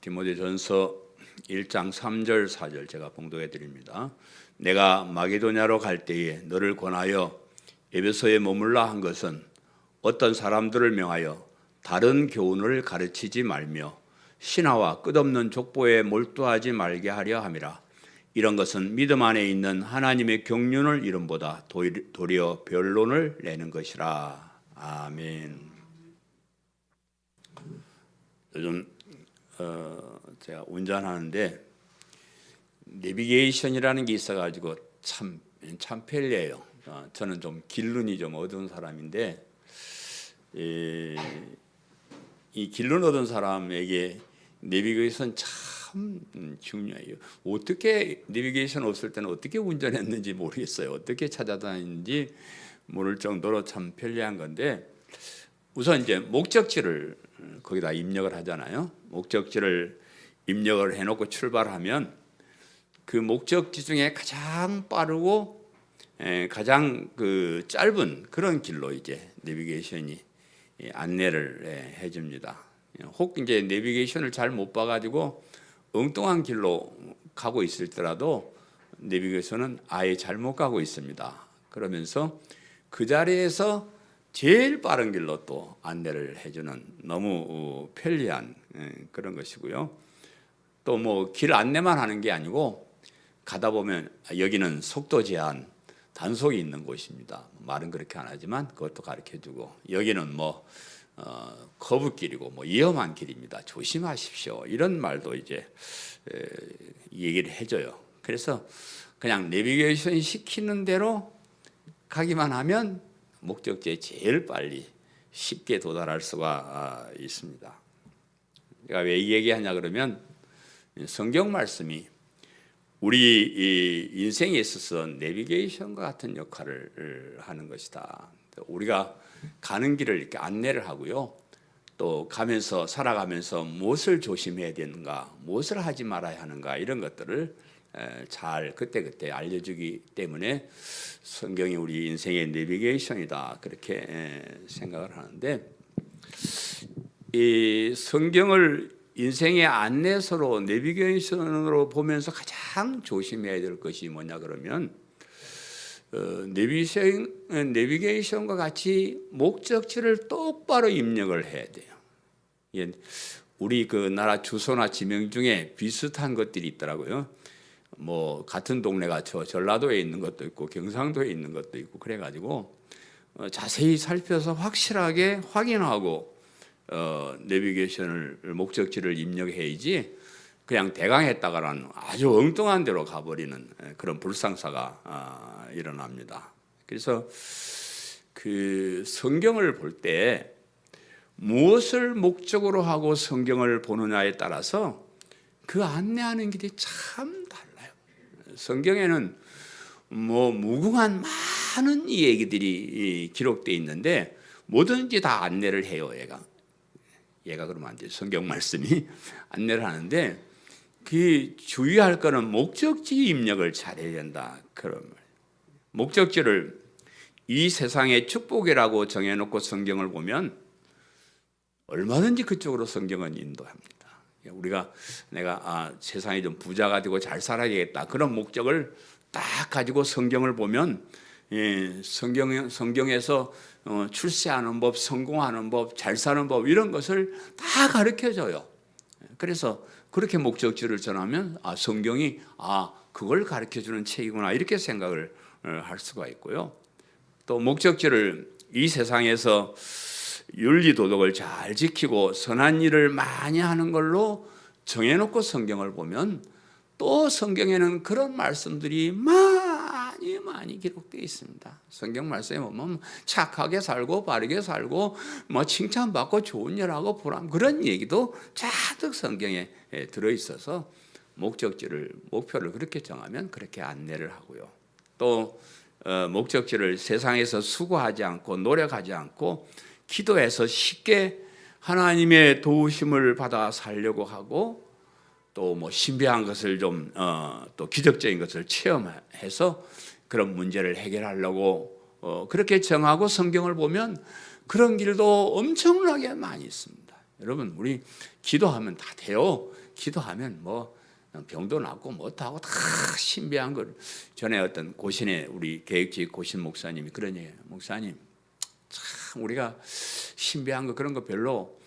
디모데전서 1장 3절 4절 제가 봉독해 드립니다. 내가 마게도냐로 갈 때에 너를 권하여 에베소에 머물라 한 것은 어떤 사람들을 명하여 다른 교훈을 가르치지 말며 신화와 끝없는 족보에 몰두하지 말게 하려 함이라. 이런 것은 믿음 안에 있는 하나님의 경륜을 이름보다 도리어 변론을 내는 것이라. 아멘. 요즘 제가 운전하는데 내비게이션이라는 게 있어가지고 참 편리해요. 저는 좀 길눈이 좀 어두운 사람인데 이 길눈 얻은 사람에게 내비게이션 참 중요해요. 어떻게 내비게이션 없을 때는 어떻게 운전했는지 모르겠어요. 어떻게 찾아다니는지 모를 정도로 참 편리한 건데, 우선 이제 목적지를 거기다 입력을 하잖아요. 목적지를 입력을 해놓고 출발하면 그 목적지 중에 가장 빠르고 가장 그 짧은 그런 길로 이제 내비게이션이 안내를 해줍니다. 혹 이제 내비게이션을 잘 못 봐가지고 엉뚱한 길로 가고 있을지라도 내비게이션은 아예 잘못 가고 있습니다. 그러면서 그 자리에서 제일 빠른 길로 또 안내를 해주는 너무 편리한 그런 것이고요. 또 뭐 길 안내만 하는 게 아니고 가다 보면 여기는 속도 제한 단속이 있는 곳입니다. 말은 그렇게 안 하지만 그것도 가르쳐주고, 여기는 뭐 커브길이고 뭐 위험한 길입니다. 조심하십시오. 이런 말도 이제 얘기를 해줘요. 그래서 그냥 내비게이션 시키는 대로 가기만 하면 목적지에 제일 빨리 쉽게 도달할 수가 있습니다. 제가 왜 이 얘기하냐 그러면, 성경 말씀이 우리 인생에 있어서 내비게이션과 같은 역할을 하는 것이다. 우리가 가는 길을 이렇게 안내를 하고요. 또 가면서 살아가면서 무엇을 조심해야 되는가, 무엇을 하지 말아야 하는가, 이런 것들을 잘 그때그때 알려주기 때문에 성경이 우리 인생의 내비게이션이다, 그렇게 생각을 하는데, 이 성경을 인생의 안내서로 내비게이션으로 보면서 가장 조심해야 될 것이 뭐냐 그러면, 내비게이션과 같이 목적지를 똑바로 입력을 해야 돼요. 우리 그 나라 주소나 지명 중에 비슷한 것들이 있더라고요. 뭐 같은 동네가 전라도에 있는 것도 있고 경상도에 있는 것도 있고, 그래가지고 자세히 살펴서 확실하게 확인하고 내비게이션을 목적지를 입력해야지 그냥 대강 했다가는 아주 엉뚱한 데로 가버리는 그런 불상사가 일어납니다. 그래서 그 성경을 볼 때 무엇을 목적으로 하고 성경을 보느냐에 따라서 그 안내하는 길이 참 달라요. 성경에는 뭐 무궁한 많은 얘기들이 기록되어 있는데 뭐든지 다 안내를 해요. 얘가 그러면 안 돼요. 성경 말씀이 안내를 하는데 그 주의할 거는 목적지 입력을 잘해야 된다. 그런 말. 목적지를 이 세상의 축복이라고 정해놓고 성경을 보면 얼마든지 그쪽으로 성경은 인도합니다. 내가 세상에 좀 부자가 되고 잘 살아야겠다, 그런 목적을 딱 가지고 성경을 보면 성경에서 출세하는 법, 성공하는 법, 잘 사는 법, 이런 것을 다 가르쳐줘요. 그래서 그렇게 목적지를 전하면 성경이 그걸 가르쳐주는 책이구나, 이렇게 생각을 할 수가 있고요. 또 목적지를 이 세상에서 윤리도덕을 잘 지키고 선한 일을 많이 하는 걸로 정해놓고 성경을 보면 또 성경에는 그런 말씀들이 많이 기록되어 있습니다. 성경 말씀에 보면 착하게 살고 바르게 살고 뭐 칭찬받고 좋은 일하고 보람, 그런 얘기도 자득 성경에 들어있어서 목표를 그렇게 정하면 그렇게 안내를 하고요. 또 목적지를 세상에서 수고하지 않고 노력하지 않고 기도해서 쉽게 하나님의 도우심을 받아 살려고 하고, 또 뭐 신비한 것을 좀 또 기적적인 것을 체험해서 그런 문제를 해결하려고 그렇게 정하고 성경을 보면 그런 길도 엄청나게 많이 있습니다. 여러분, 우리 기도하면 다 돼요. 기도하면 뭐 병도 낫고 뭐도 하고 다 신비한 걸. 전에 어떤 고신의 우리 계획지 고신 목사님이 그런 얘기예요. 목사님, 참 우리가 신비한 거 그런 거 별로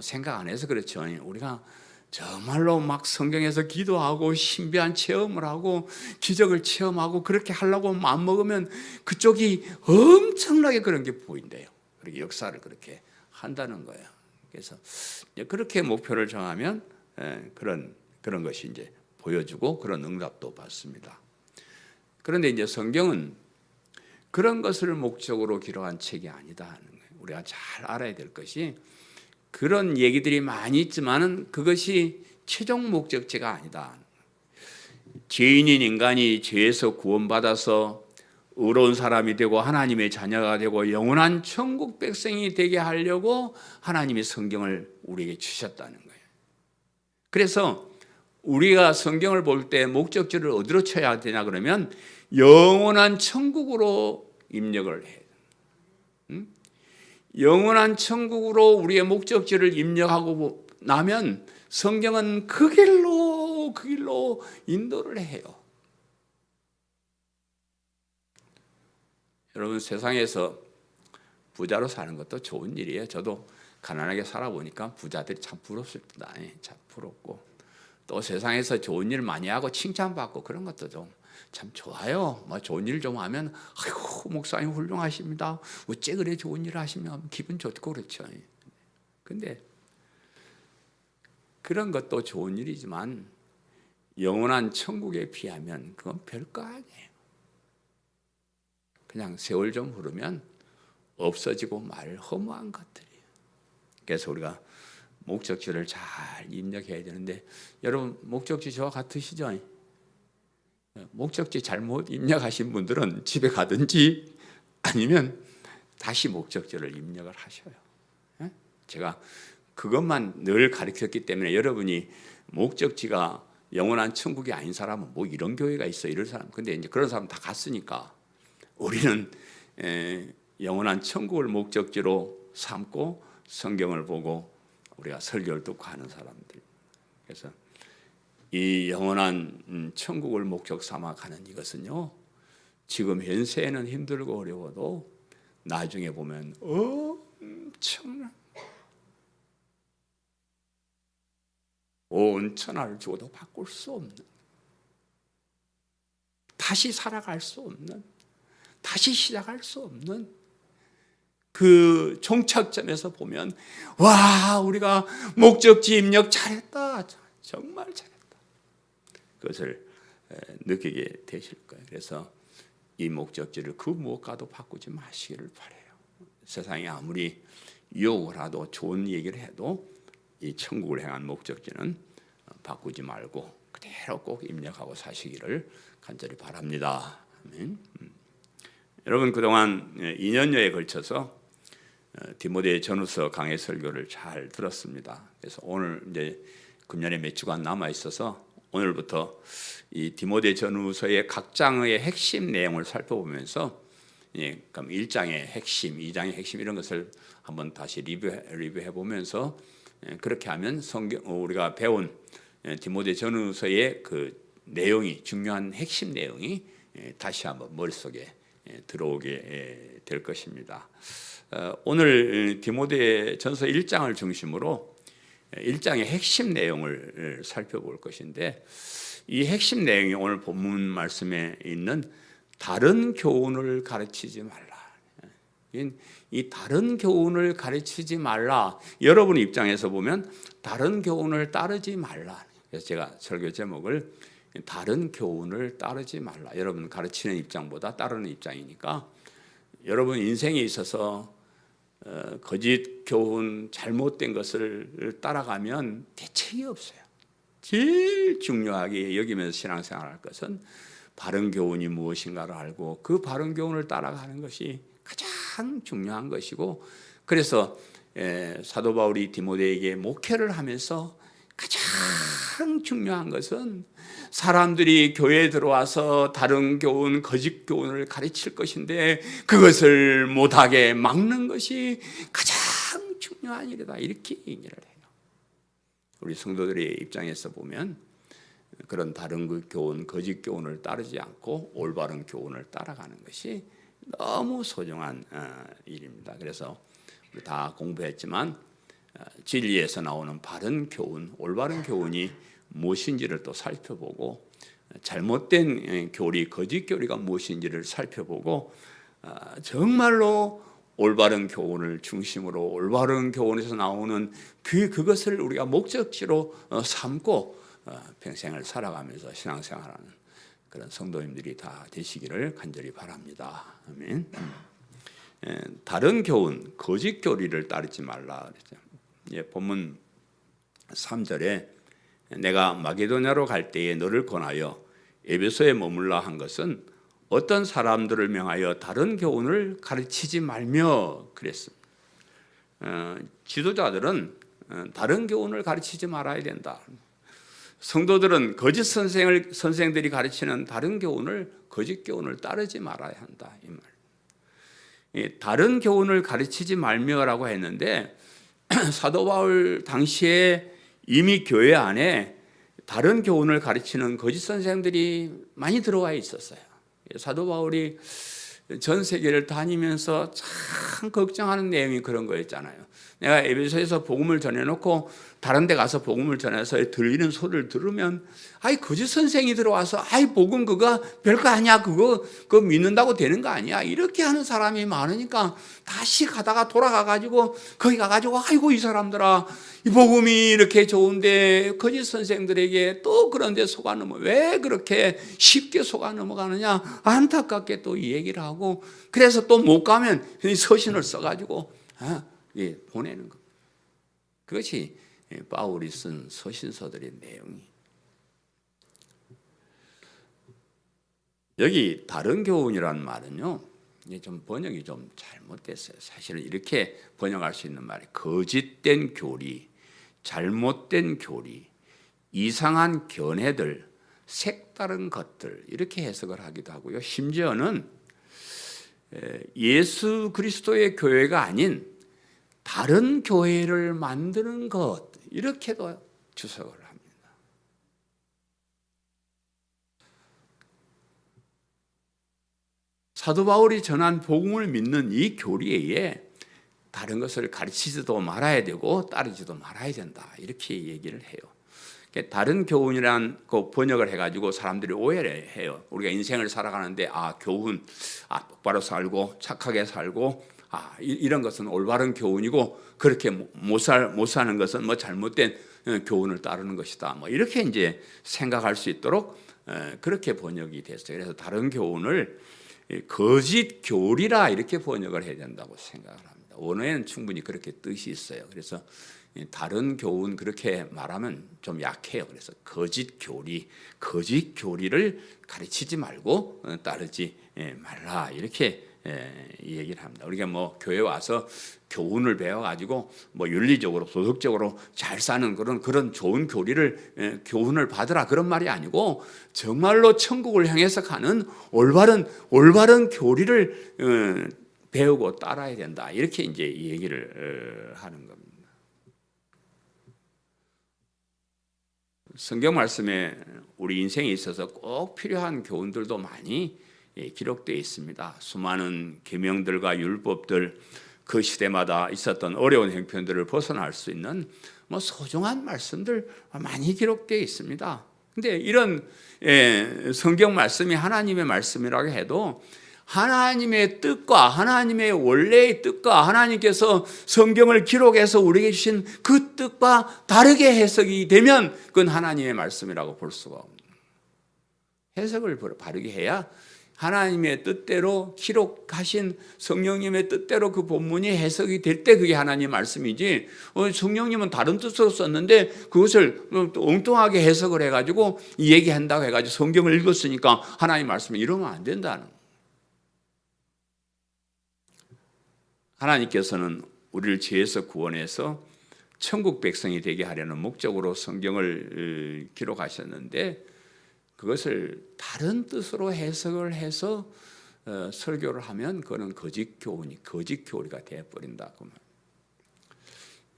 생각 안 해서 그렇죠. 우리가 정말로 막 성경에서 기도하고 신비한 체험을 하고 기적을 체험하고 그렇게 하려고 마음먹으면 그쪽이 엄청나게 그런 게 보인대요. 그렇게 역사를 그렇게 한다는 거예요. 그래서 그렇게 목표를 정하면 그런 것이 이제 보여주고 그런 응답도 받습니다. 그런데 이제 성경은 그런 것을 목적으로 기록한 책이 아니다 하는 거예요. 우리가 잘 알아야 될 것이 그런 얘기들이 많이 있지만은 그것이 최종 목적지가 아니다. 죄인인 인간이 죄에서 구원받아서 의로운 사람이 되고 하나님의 자녀가 되고 영원한 천국 백성이 되게 하려고 하나님이 성경을 우리에게 주셨다는 거예요. 그래서 우리가 성경을 볼 때 목적지를 어디로 쳐야 되냐 그러면 영원한 천국으로 입력을 해요. 영원한 천국으로 우리의 목적지를 입력하고 나면 성경은 그 길로 인도를 해요. 여러분, 세상에서 부자로 사는 것도 좋은 일이에요. 저도 가난하게 살아보니까 부자들이 참 부럽습니다. 참 부럽고 또 세상에서 좋은 일 많이 하고 칭찬받고 그런 것도 좀 참 좋아요. 뭐 좋은 일 좀 하면 아이고 목사님 훌륭하십니다. 어째 그래 좋은 일 하시면 기분 좋고 그렇죠. 근데 그런 것도 좋은 일이지만 영원한 천국에 비하면 그건 별거 아니에요. 그냥 세월 좀 흐르면 없어지고 말 허무한 것들이에요. 그래서 우리가 목적지를 잘 입력해야 되는데 여러분 목적지 저와 같으시죠? 목적지 잘못 입력하신 분들은 집에 가든지 아니면 다시 목적지를 입력을 하셔요. 제가 그것만 늘 가르쳤기 때문에 여러분이 목적지가 영원한 천국이 아닌 사람은 뭐 이런 교회가 있어 이런 사람. 근데 이제 그런 사람 다 갔으니까 우리는 영원한 천국을 목적지로 삼고 성경을 보고 우리가 설교를 듣고 하는 사람들. 그래서 이 영원한 천국을 목적 삼아 가는 이것은요, 지금 현세에는 힘들고 어려워도 나중에 보면 엄청난 온 천하를 주어도 바꿀 수 없는, 다시 살아갈 수 없는, 다시 시작할 수 없는 그 종착점에서 보면 와 우리가 목적지 입력 잘했다, 정말 잘했다, 그것을 느끼게 되실 거예요. 그래서 이 목적지를 그 무엇과도 바꾸지 마시기를 바라요. 세상이 아무리 유혹을 하도 좋은 얘기를 해도 이 천국을 향한 목적지는 바꾸지 말고 그대로 꼭 입력하고 사시기를 간절히 바랍니다. 아멘. 여러분 그동안 2년여에 걸쳐서 디모데 전후서 강해 설교를 잘 들었습니다. 그래서 오늘 이제 금년에 몇 주간 남아 있어서 오늘부터 이 디모데 전후서의 각 장의 핵심 내용을 살펴보면서 그럼 1장의 핵심, 2장의 핵심 이런 것을 한번 다시 리뷰해 보면서 그렇게 하면 성경 우리가 배운 디모데 전후서의 그 내용이 중요한 핵심 내용이 다시 한번 머릿속에 들어오게 될 것입니다. 오늘 디모데 전서 1장을 중심으로 1장의 핵심 내용을 살펴볼 것인데 이 핵심 내용이 오늘 본문 말씀에 있는 다른 교훈을 가르치지 말라. 이 다른 교훈을 가르치지 말라. 여러분 입장에서 보면 다른 교훈을 따르지 말라. 그래서 제가 설교 제목을 다른 교훈을 따르지 말라. 여러분 가르치는 입장보다 따르는 입장이니까 여러분 인생에 있어서 거짓 교훈, 잘못된 것을 따라가면 대책이 없어요. 제일 중요하게 여기면서 신앙생활할 것은 바른 교훈이 무엇인가를 알고 그 바른 교훈을 따라가는 것이 가장 중요한 것이고, 그래서 사도 바울이 디모데에게 목회를 하면서 가장 중요한 것은 사람들이 교회에 들어와서 다른 교훈, 거짓 교훈을 가르칠 것인데 그것을 못하게 막는 것이 가장 중요한 일이다, 이렇게 얘기를 해요. 우리 성도들의 입장에서 보면 그런 다른 그 교훈, 거짓 교훈을 따르지 않고 올바른 교훈을 따라가는 것이 너무 소중한 일입니다. 그래서 우리 다 공부했지만 진리에서 나오는 바른 교훈, 올바른 교훈이 무엇인지를 또 살펴보고 잘못된 교리, 거짓 교리가 무엇인지를 살펴보고 정말로 올바른 교훈을 중심으로 올바른 교훈에서 나오는 그것을 우리가 목적지로 삼고 평생을 살아가면서 신앙생활하는 그런 성도님들이 다 되시기를 간절히 바랍니다. 아멘. 다른 교훈, 거짓 교리를 따르지 말라 그랬죠. 본문 3절에 내가 마게도냐로 갈 때에 너를 권하여 에베소에 머물라 한 것은 어떤 사람들을 명하여 다른 교훈을 가르치지 말며 그랬습니다. 지도자들은 다른 교훈을 가르치지 말아야 된다. 성도들은 거짓 선생들이 가르치는 다른 교훈을, 거짓 교훈을 따르지 말아야 한다 이 말. 다른 교훈을 가르치지 말며라고 했는데 사도 바울 당시에 이미 교회 안에 다른 교훈을 가르치는 거짓 선생들이 많이 들어와 있었어요. 사도 바울이 전 세계를 다니면서 참 걱정하는 내용이 그런 거였잖아요. 내가 에베소에서 복음을 전해놓고 다른 데 가서 복음을 전해서 들리는 소리를 들으면 아이 거짓 선생이 들어와서 아이 복음 그거 별거 아니야 그거 믿는다고 되는 거 아니야 이렇게 하는 사람이 많으니까 다시 가다가 돌아가가지고 거기 가가지고 아이고 이 사람들아 이 복음이 이렇게 좋은데 거짓 선생들에게 또 그런데 속아 넘어 왜 그렇게 쉽게 속아 넘어가느냐 안타깝게 또 이 얘기를 하고 그래서 또 못 가면 서신을 써가지고 보내는 것. 그것이 바울이 쓴 서신서들의 내용이. 여기 다른 교훈이라는 말은요, 좀 번역이 좀 잘못됐어요. 사실은 이렇게 번역할 수 있는 말이 거짓된 교리, 잘못된 교리, 이상한 견해들, 색다른 것들 이렇게 해석을 하기도 하고요. 심지어는 예수 그리스도의 교회가 아닌 다른 교회를 만드는 것 이렇게도 주석을 합니다. 사도 바울이 전한 복음을 믿는 이 교리에 다른 것을 가르치지도 말아야 되고 따르지도 말아야 된다 이렇게 얘기를 해요. 다른 교훈이란 그 번역을 해가지고 사람들이 오해를 해요. 우리가 인생을 살아가는데 교훈 똑바로 살고 착하게 살고 이런 것은 올바른 교훈이고 그렇게 못 사는 것은 뭐 잘못된 교훈을 따르는 것이다. 뭐 이렇게 이제 생각할 수 있도록 그렇게 번역이 됐어요. 그래서 다른 교훈을 거짓 교리라 이렇게 번역을 해야 된다고 생각을 합니다. 원어에는 충분히 그렇게 뜻이 있어요. 그래서 다른 교훈 그렇게 말하면 좀 약해요. 그래서 거짓 교리를 가르치지 말고 따르지 말라 이렇게 얘기를 합니다. 우리가 뭐 교회 와서 교훈을 배워가지고 뭐 윤리적으로 도덕적으로 잘 사는 그런 좋은 교훈을 받으라 그런 말이 아니고 정말로 천국을 향해서 가는 올바른 교리를 배우고 따라야 된다 이렇게 이제 얘기를 하는 겁니다. 성경 말씀에 우리 인생에 있어서 꼭 필요한 교훈들도 많이 기록되어 있습니다. 수많은 계명들과 율법들 그 시대마다 있었던 어려운 형편들을 벗어날 수 있는 소중한 말씀들 많이 기록되어 있습니다. 근데 이런 성경 말씀이 하나님의 말씀이라고 해도 하나님의 뜻과 하나님의 원래의 뜻과 하나님께서 성경을 기록해서 우리에게 주신 그 뜻과 다르게 해석이 되면 그건 하나님의 말씀이라고 볼 수가 없습니다. 해석을 바르게 해야 하나님의 뜻대로 기록하신 성령님의 뜻대로 그 본문이 해석이 될 때 그게 하나님의 말씀이지 성령님은 다른 뜻으로 썼는데 그것을 엉뚱하게 해석을 해가지고 얘기한다고 해가지고 성경을 읽었으니까 하나님의 말씀이 이러면 안 된다는 거예요. 하나님께서는 우리를 죄에서 구원해서 천국 백성이 되게 하려는 목적으로 성경을 기록하셨는데 그것을 다른 뜻으로 해석을 해서 설교를 하면 그거는 거짓 교리가 되어버린다.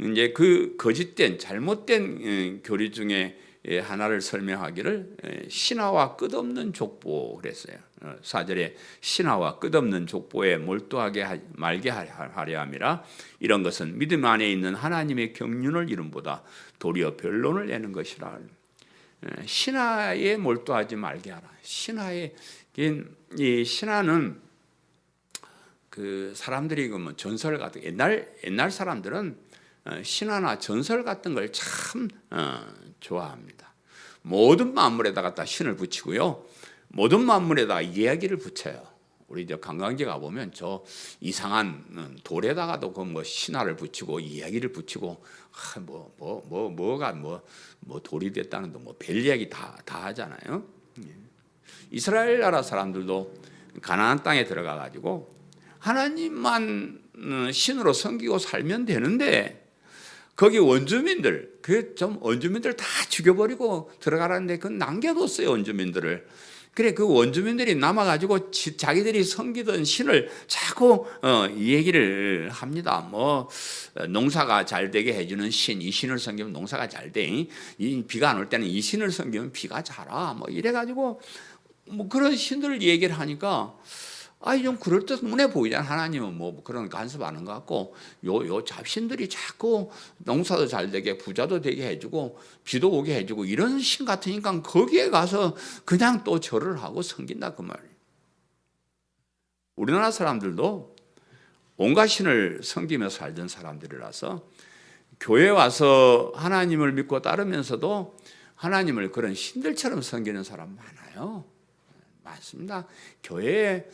이제 그 거짓된 잘못된 교리 중에 하나를 설명하기를 신하와 끝없는 족보 그랬어요. 4절에 신하와 끝없는 족보에 몰두하게 말게 하려 함이라. 이런 것은 믿음 안에 있는 하나님의 경륜을 이름보다 도리어 변론을 내는 것이라. 신하에 몰두하지 말게 하라. 신하의 이 신하는 그 사람들이 그 뭐 전설 같은 옛날 사람들은 신화나 전설 같은 걸 참 좋아합니다. 모든 만물에다가 다 신을 붙이고요. 모든 만물에다가 이야기를 붙여요. 우리 이제 관광지 가 보면 저 이상한 돌에다가도 그 뭐 신화를 붙이고 이야기를 붙이고 뭐가 돌이 됐다는 뭐 별 이야기 다 하잖아요. 이스라엘 나라 사람들도 가나안 땅에 들어가 가지고 하나님만 신으로 섬기고 살면 되는데 거기 원주민들 원주민들 다 죽여버리고 들어가라는데 그건 남겨뒀어요. 원주민들을. 그래 그 원주민들이 남아가지고 자기들이 섬기던 신을 자꾸 이 얘기를 합니다. 뭐 농사가 잘 되게 해주는 신, 이 신을 섬기면 농사가 잘 돼. 이 비가 안 올 때는 이 신을 섬기면 비가 잘 와. 뭐 이래가지고 뭐 그런 신들을 얘기를 하니까 좀 그럴듯해 보이잖아. 하나님은 뭐 그런 간섭하는 것 같고 요 잡신들이 자꾸 농사도 잘 되게 부자도 되게 해주고 비도 오게 해주고 이런 신 같으니까 거기에 가서 그냥 또 절을 하고 섬긴다 그 말이에요. 우리나라 사람들도 온갖 신을 섬기며 살던 사람들이라서 교회 와서 하나님을 믿고 따르면서도 하나님을 그런 신들처럼 섬기는 사람 많아요. 많습니다. 교회에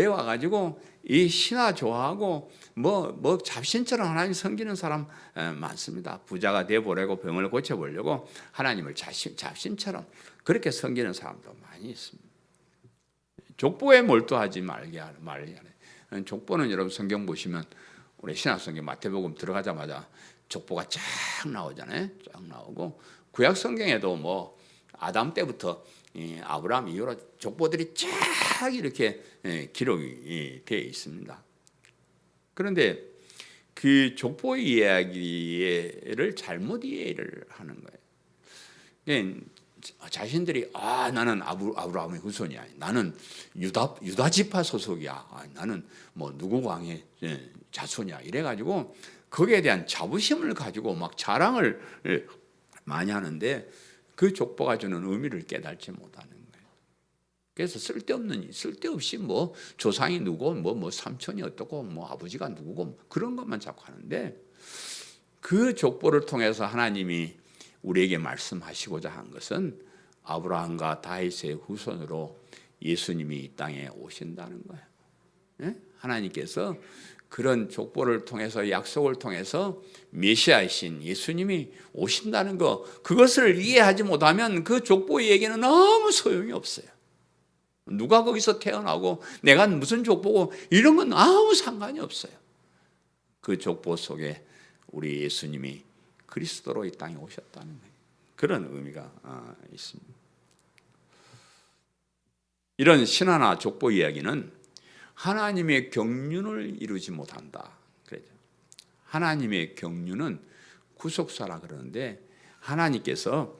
와가지고 이 신화 좋아하고 뭐 잡신처럼 하나님 섬기는 사람 많습니다. 부자가 되어보려고 병을 고쳐보려고 하나님을 잡신처럼 그렇게 섬기는 사람도 많이 있습니다. 족보에 몰두하지 말게 하래. 족보는 여러분 성경 보시면 우리 신약성경 마태복음 들어가자마자 족보가 쫙 나오잖아요. 쫙 나오고 구약 성경에도 뭐 아담 때부터 아브라함 이후로 족보들이 쫙 이렇게 기록이 되어 있습니다. 그런데 그 족보 이야기를 잘못 이해를 하는 거예요. 자신들이 나는 아브라함의 후손이야. 나는 유다 지파 소속이야. 나는 뭐 누구 왕의 자손이야. 이래가지고 거기에 대한 자부심을 가지고 막 자랑을 많이 하는데 그 족보가 주는 의미를 깨닫지 못하는 거예요. 그래서 쓸데없이 뭐 조상이 누구, 뭐 삼촌이 어떻고, 뭐 아버지가 누구고 그런 것만 자꾸 하는데 그 족보를 통해서 하나님이 우리에게 말씀하시고자 한 것은 아브라함과 다윗의 후손으로 예수님이 이 땅에 오신다는 거예요. 네? 하나님께서 그런 족보를 통해서 약속을 통해서 메시아이신 예수님이 오신다는 거 그것을 이해하지 못하면 그 족보의 얘기는 너무 소용이 없어요. 누가 거기서 태어나고 내가 무슨 족보고 이런 건 아무 상관이 없어요. 그 족보 속에 우리 예수님이 그리스도로 이 땅에 오셨다는 거예요. 그런 의미가 있습니다. 이런 신화나 족보 이야기는 하나님의 경륜을 이루지 못한다. 그러죠. 하나님의 경륜은 구속사라 그러는데 하나님께서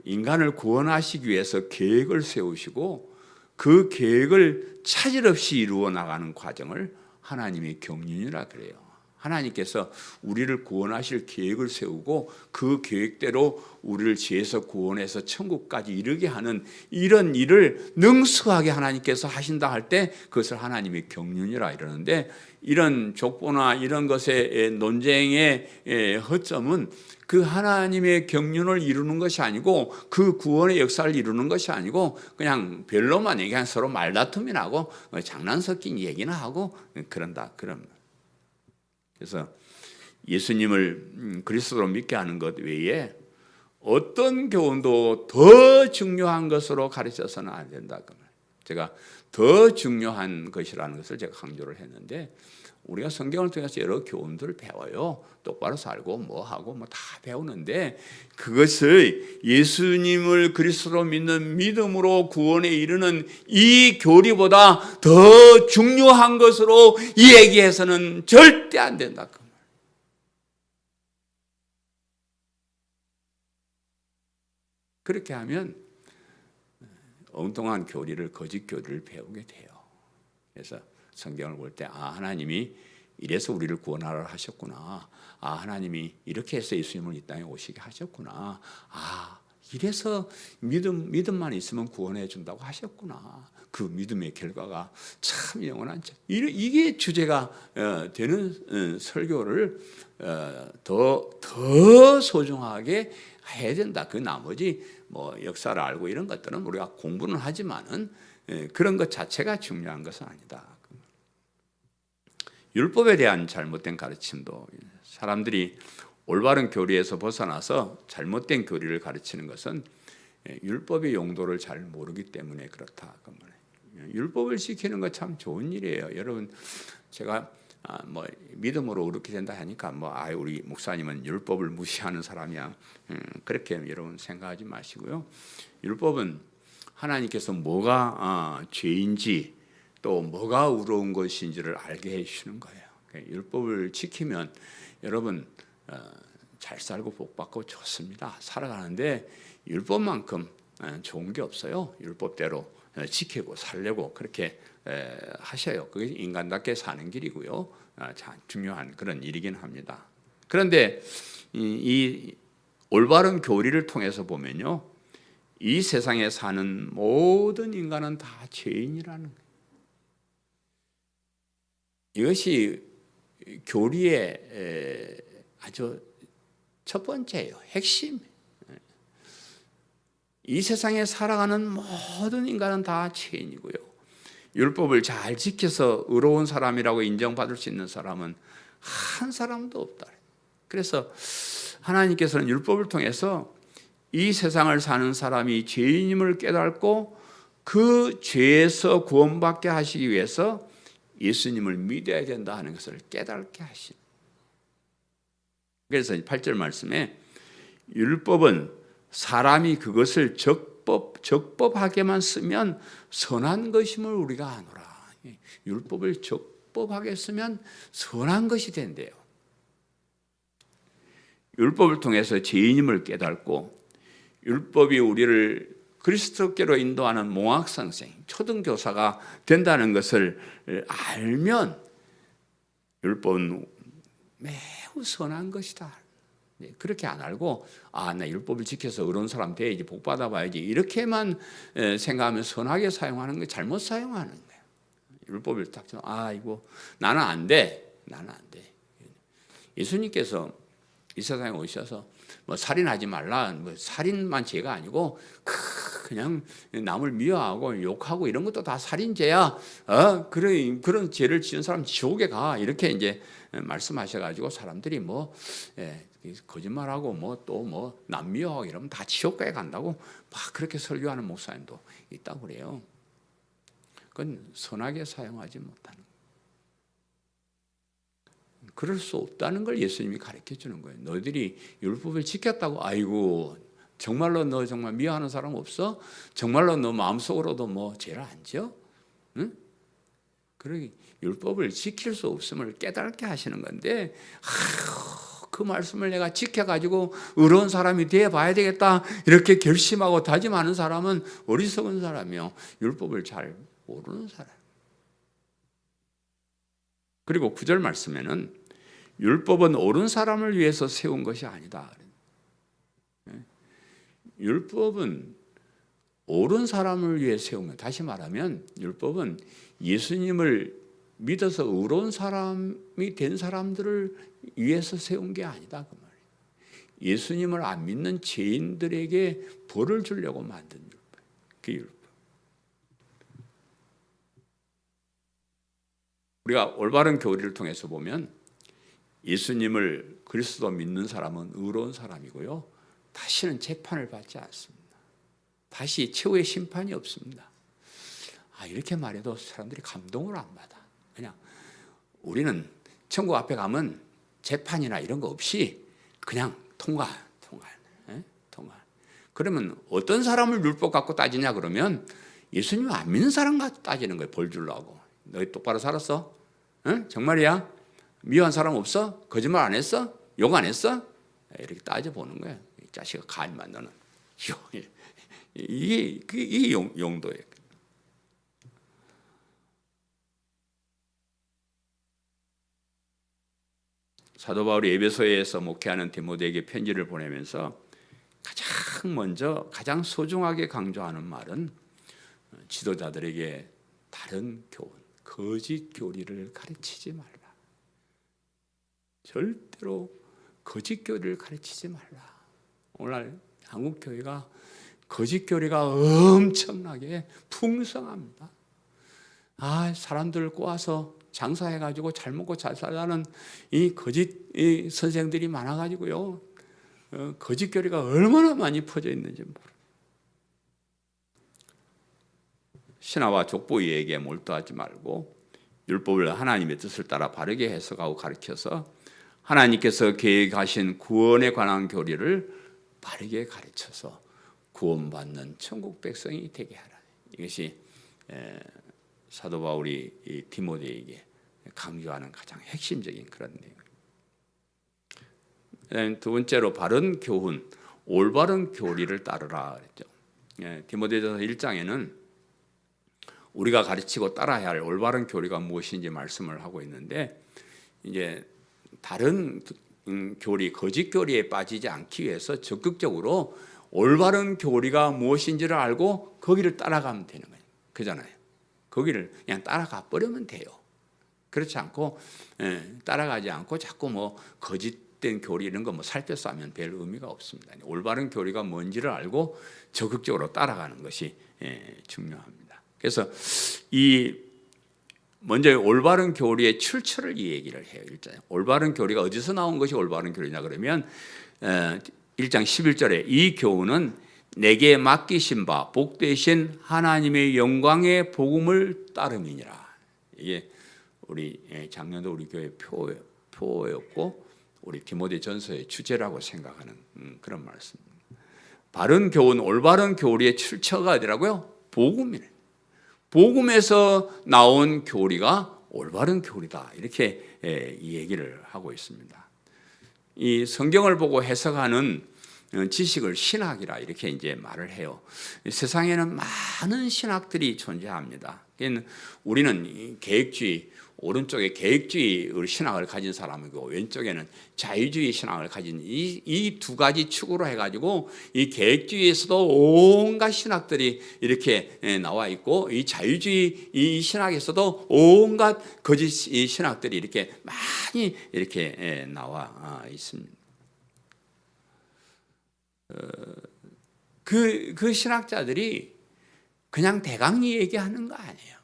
인간을 구원하시기 위해서 계획을 세우시고 그 계획을 차질 없이 이루어 나가는 과정을 하나님의 경륜이라 그래요. 하나님께서 우리를 구원하실 계획을 세우고 그 계획대로 우리를 죄에서 구원해서 천국까지 이르게 하는 이런 일을 능수하게 하나님께서 하신다 할 때 그것을 하나님의 경륜이라 이러는데 이런 족보나 이런 것의 논쟁의 허점은 그 하나님의 경륜을 이루는 것이 아니고 그 구원의 역사를 이루는 것이 아니고 그냥 별로만 얘기한 서로 말다툼이 나고 장난 섞인 얘기나 하고 그런다. 그래서 예수님을 그리스도로 믿게 하는 것 외에 어떤 교훈도 더 중요한 것으로 가르쳐서는 안 된다. 제가 더 중요한 것이라는 것을 제가 강조를 했는데, 우리가 성경을 통해서 여러 교훈들을 배워요. 똑바로 살고 뭐 하고 뭐 다 배우는데, 그것을 예수님을 그리스도로 믿는 믿음으로 구원에 이르는 이 교리보다 더 중요한 것으로 얘기해서는 절대 안 된다. 그렇게 하면 엉뚱한 교리를, 거짓 교리를 배우게 돼요. 그래서 성경을 볼 때, 하나님이 이래서 우리를 구원하라 하셨구나. 하나님이 이렇게 해서 예수님을 이 땅에 오시게 하셨구나. 이래서 믿음만 있으면 구원해 준다고 하셨구나. 그 믿음의 결과가 참 영원한 이게 주제가 되는 설교를 더 소중하게 해야 된다. 그 나머지 뭐 역사를 알고 이런 것들은 우리가 공부는 하지만은 그런 것 자체가 중요한 것은 아니다. 율법에 대한 잘못된 가르침도, 사람들이 올바른 교리에서 벗어나서 잘못된 교리를 가르치는 것은 율법의 용도를 잘 모르기 때문에 그렇다. 율법을 지키는 거 참 좋은 일이에요. 여러분, 제가 뭐 믿음으로 그렇게 된다 하니까 우리 목사님은 율법을 무시하는 사람이야, 그렇게 여러분 생각하지 마시고요. 율법은 하나님께서 뭐가 죄인지 또 뭐가 의로운 것인지를 알게 해주시는 거예요. 율법을 지키면 여러분 잘 살고 복받고 좋습니다. 살아가는데 율법만큼 좋은 게 없어요. 율법대로 지키고 살려고 그렇게 하셔요. 그게 인간답게 사는 길이고요. 중요한 그런 일이긴 합니다. 그런데 이 올바른 교리를 통해서 보면요, 이 세상에 사는 모든 인간은 다 죄인이라는 거예요. 이것이 교리의 아주 첫 번째예요. 핵심. 이 세상에 살아가는 모든 인간은 다 죄인이고요. 율법을 잘 지켜서 의로운 사람이라고 인정받을 수 있는 사람은 한 사람도 없다. 그래서 하나님께서는 율법을 통해서 이 세상을 사는 사람이 죄인임을 깨닫고 그 죄에서 구원받게 하시기 위해서 예수님을 믿어야 된다 하는 것을 깨닫게 하신. 그래서 8절 말씀에 율법은 사람이 그것을 적법하게만 쓰면 선한 것임을 우리가 아노라. 율법을 적법하게 쓰면 선한 것이 된대요. 율법을 통해서 죄인임을 깨닫고 율법이 우리를 그리스도께로 인도하는 몽학선생, 초등교사가 된다는 것을 알면 율법은 매우 선한 것이다. 그렇게 안 알고 나 율법을 지켜서 의로운 사람 돼야지, 복 받아봐야지, 이렇게만 생각하면 선하게 사용하는 거, 잘못 사용하는 거예요. 율법을 딱 이거 나는 안 돼. 나는 안 돼. 예수님께서 이 세상에 오셔서 살인하지 말라, 살인만 죄가 아니고 그냥 남을 미워하고 욕하고 이런 것도 다 살인죄야. 그런 죄를 지은 사람 지옥에 가. 이렇게 이제 말씀하셔가지고 사람들이 거짓말하고 또 남 미워하고 이러면 다 지옥에 간다고 막 그렇게 설교하는 목사님도 있다고 그래요. 그건 선하게 사용하지 못하는 거예요. 그럴 수 없다는 걸 예수님이 가르쳐 주는 거예요. 너희들이 율법을 지켰다고 아이고 정말로 너 정말 미워하는 사람 없어? 정말로 너 마음속으로도 죄를 안 지어? 응? 그러기 율법을 지킬 수 없음을 깨닫게 하시는 건데, 그 말씀을 내가 지켜가지고 의로운 사람이 되어봐야 되겠다 이렇게 결심하고 다짐하는 사람은 어리석은 사람이요, 율법을 잘 모르는 사람. 그리고 9절 말씀에는 율법은 옳은 사람을 위해서 세운 것이 아니다. 율법은 옳은 사람을 위해 세운 거예요. 다시 말하면 율법은 예수님을 믿어서 의로운 사람이 된 사람들을 위해서 세운 게 아니다 그 말이에요. 예수님을 안 믿는 죄인들에게 벌을 주려고 만든 율법. 그 율법. 우리가 올바른 교리를 통해서 보면 예수님을 그리스도 믿는 사람은 의로운 사람이고요, 다시는 재판을 받지 않습니다. 다시 최후의 심판이 없습니다. 이렇게 말해도 사람들이 감동을 안 받아. 그냥 우리는 천국 앞에 가면 재판이나 이런 거 없이 그냥 통과. 그러면 어떤 사람을 율법 갖고 따지냐 그러면 예수님 안 믿는 사람 갖고 따지는 거예요. 벌 주려고. 너희 똑바로 살았어? 응? 정말이야? 미워한 사람 없어? 거짓말 안 했어? 욕 안 했어? 이렇게 따져보는 거예요. 이 자식아 가만 너는. 이게 용도예요. 사도 바울이 에베소에서 목회하는 디모데에게 편지를 보내면서 가장 소중하게 강조하는 말은 지도자들에게 다른 교훈, 거짓 교리를 가르치지 말라. 절대로 거짓 교리를 가르치지 말라. 오늘 한국 교회가 거짓 교리가 엄청나게 풍성합니다. 사람들 꼬아서 장사해가지고 잘 먹고 잘 살라는 이 거짓 선생들이 많아가지고요. 거짓 교리가 얼마나 많이 퍼져 있는지 모릅니다. 신하와 족보에게 몰두하지 말고 율법을 하나님의 뜻을 따라 바르게 해석하고 가르쳐서 하나님께서 계획하신 구원에 관한 교리를 바르게 가르쳐서 구원받는 천국 백성이 되게 하라. 이것이 사도 바울이 디모데에게 강조하는 가장 핵심적인 그런 내용. 두 번째로 바른 교훈, 올바른 교리를 따르라 그랬죠. 디모데전서 1장에는 우리가 가르치고 따라야 할 올바른 교리가 무엇인지 말씀을 하고 있는데, 이제 다른 교리, 거짓 교리에 빠지지 않기 위해서 적극적으로 올바른 교리가 무엇인지를 알고 거기를 따라가면 되는 거예요. 그잖아요. 거기를 그냥 따라가 버리면 돼요. 그렇지 않고 따라가지 않고 자꾸 뭐 거짓된 교리 이런 거 뭐 살펴서 하면 별 의미가 없습니다. 올바른 교리가 뭔지를 알고 적극적으로 따라가는 것이 중요합니다. 그래서 먼저 올바른 교리의 출처를 이 얘기를 해요. 일단 올바른 교리가 어디서 나온 것이 올바른 교리냐 그러면 1장 11절에 이 교훈은 내게 맡기신 바 복되신 하나님의 영광의 복음을 따름이니라. 이게 우리 작년도 우리 교회 표였고 우리 디모데전서의 주제라고 생각하는 그런 말씀입니다. 바른 교훈, 올바른 교리의 출처가 어디라고요? 복음이래. 복음에서 나온 교리가 올바른 교리다. 이렇게 이 얘기를 하고 있습니다. 이 성경을 보고 해석하는 지식을 신학이라 이렇게 이제 말을 해요. 세상에는 많은 신학들이 존재합니다. 우리는 계획주의, 오른쪽에 계획주의 신학을 가진 사람이고 왼쪽에는 자유주의 신학을 가진 이 두 가지 축으로 해가지고 이 계획주의에서도 온갖 신학들이 이렇게 나와 있고 이 자유주의 이 신학에서도 온갖 거짓 신학들이 이렇게 많이 이렇게 나와 있습니다. 그 신학자들이 그냥 대강이 얘기하는 거 아니에요.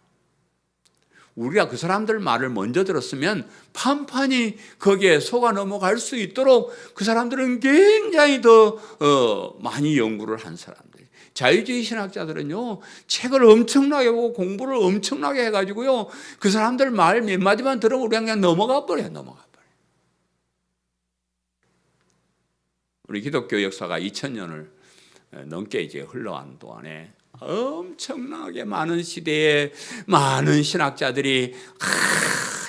우리가 그 사람들 말을 먼저 들었으면 판판이 거기에 속아 넘어갈 수 있도록 그 사람들은 굉장히 더 많이 연구를 한 사람들. 자유주의 신학자들은요, 책을 엄청나게 보고 공부를 엄청나게 해가지고요, 그 사람들 말 몇 마디만 들으면 우리가 그냥 넘어가 버려요. 우리 기독교 역사가 2000년을 넘게 이제 흘러간 동안에 엄청나게 많은 시대에 많은 신학자들이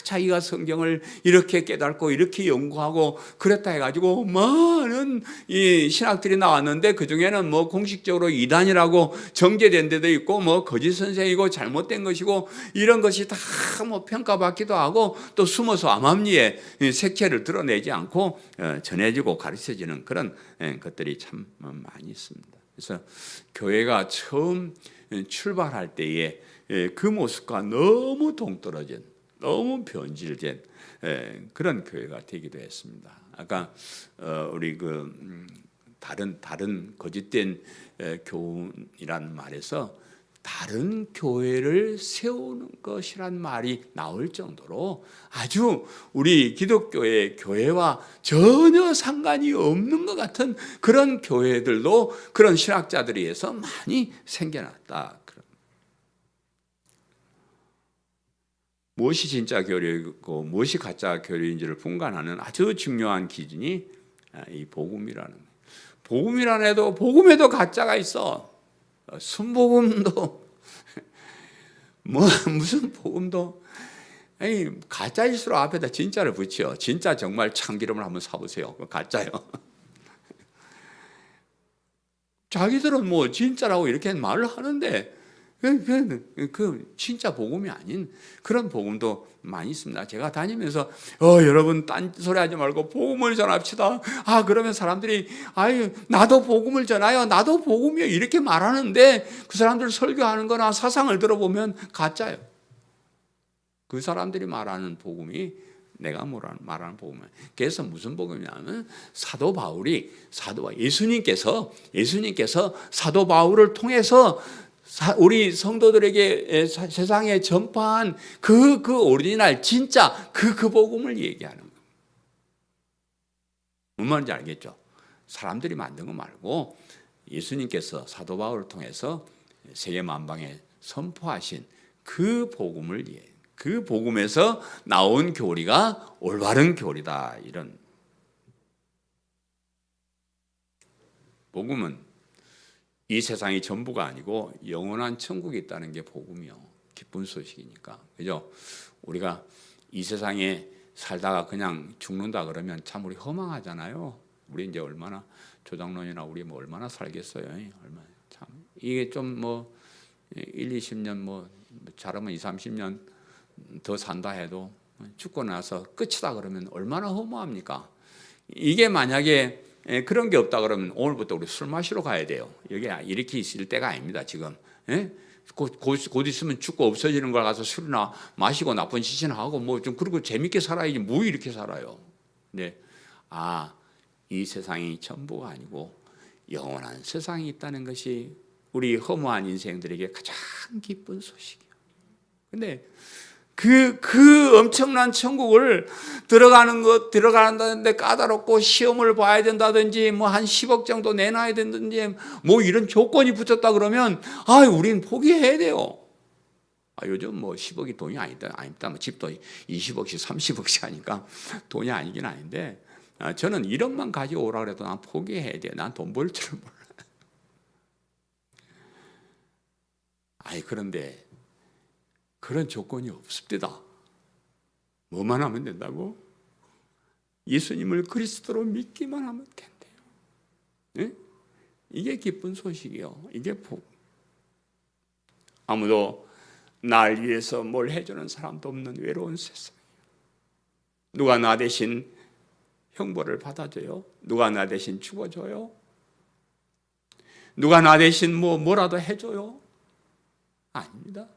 자기가 성경을 이렇게 깨닫고 이렇게 연구하고 그랬다 해가지고 많은 이 신학들이 나왔는데 그 중에는 뭐 공식적으로 이단이라고 정제된 데도 있고 뭐 거짓 선생이고 잘못된 것이고 이런 것이 다 뭐 평가받기도 하고 또 숨어서 암암리에 색채를 드러내지 않고 전해지고 가르쳐지는 그런 것들이 참 많이 있습니다. 그래서 교회가 처음 출발할 때에 그 모습과 너무 동떨어진, 너무 변질된 그런 교회가 되기도 했습니다. 아까 우리 다른 거짓된 교훈이란 말에서 다른 교회를 세우는 것이란 말이 나올 정도로 아주 우리 기독교의 교회와 전혀 상관이 없는 것 같은 그런 교회들도 그런 신학자들에 의해서 많이 생겨났다. 무엇이 진짜 교리이고 무엇이 가짜 교리인지를 분간하는 아주 중요한 기준이 이 복음이라는 거예요. 복음이라 해도 복음에도 가짜가 있어. 순복음도 뭐 무슨 복음도 아니 가짜일수록 앞에다 진짜를 붙여. 진짜 정말 참기름을 한번 사보세요. 가짜요. 자기들은 뭐 진짜라고 이렇게 말을 하는데 그 진짜 복음이 아닌 그런 복음도 많이 있습니다. 제가 다니면서 여러분 딴 소리 하지 말고 복음을 전합시다. 그러면 사람들이 아유 나도 복음을 전하여 나도 복음이요 이렇게 말하는데 그 사람들 설교하는 거나 사상을 들어보면 가짜예요. 그 사람들이 말하는 복음이 내가 말하는 복음이에요. 그래서 무슨 복음이냐면 사도 바울이 예수님께서 사도 바울을 통해서 우리 성도들에게 세상에 전파한 그 오리지널 진짜 그 복음을 얘기하는 거예요. 무슨 말인지 알겠죠? 사람들이 만든 거 말고 예수님께서 사도 바울을 통해서 세계 만방에 선포하신 그 복음을 그 복음에서 나온 교리가 올바른 교리다. 이런 복음은 이 세상이 전부가 아니고 영원한 천국이 있다는 게 복음이요. 기쁜 소식이니까. 그죠? 우리가 이 세상에 살다가 그냥 죽는다 그러면 참 우리 허망하잖아요. 우리 이제 얼마나 조장론이나 우리 뭐 얼마나 살겠어요. 얼마나 참 이게 좀 뭐 1, 20년 뭐 잘하면 2, 30년 더 산다 해도 죽고 나서 끝이다 그러면 얼마나 허무합니까? 이게 만약에 그런 게 없다 그러면 오늘부터 우리 술 마시러 가야 돼요. 여기 이렇게 있을 때가 아닙니다. 지금 곧 있으면 죽고 없어지는 걸 가서 술이나 마시고 나쁜 짓이나 하고 뭐 좀 그러고 재밌게 살아야지 뭐 이렇게 살아요. 근데 이 세상이 전부가 아니고 영원한 세상이 있다는 것이 우리 허무한 인생들에게 가장 기쁜 소식이에요. 근데 그 엄청난 천국을 들어간다는데 까다롭고 시험을 봐야 된다든지 뭐 한 10억 정도 내놔야 된다든지 뭐 이런 조건이 붙었다 그러면 우린 포기해야 돼요. 요즘 뭐 10억이 돈이 아니다. 뭐 집도 20억씩 30억씩 하니까 돈이 아니긴 아닌데 저는 1억만 가지고 오라 그래도 난 포기해야 돼요. 난 돈 벌 줄 몰라. 그런데 그런 조건이 없습니다. 뭐만 하면 된다고? 예수님을 그리스도로 믿기만 하면 된대요. 네? 이게 기쁜 소식이요. 이게 복. 아무도 날 위해서 뭘 해주는 사람도 없는 외로운 세상이에요. 누가 나 대신 형벌을 받아줘요? 누가 나 대신 죽어줘요? 누가 나 대신 뭐라도 해줘요? 아닙니다.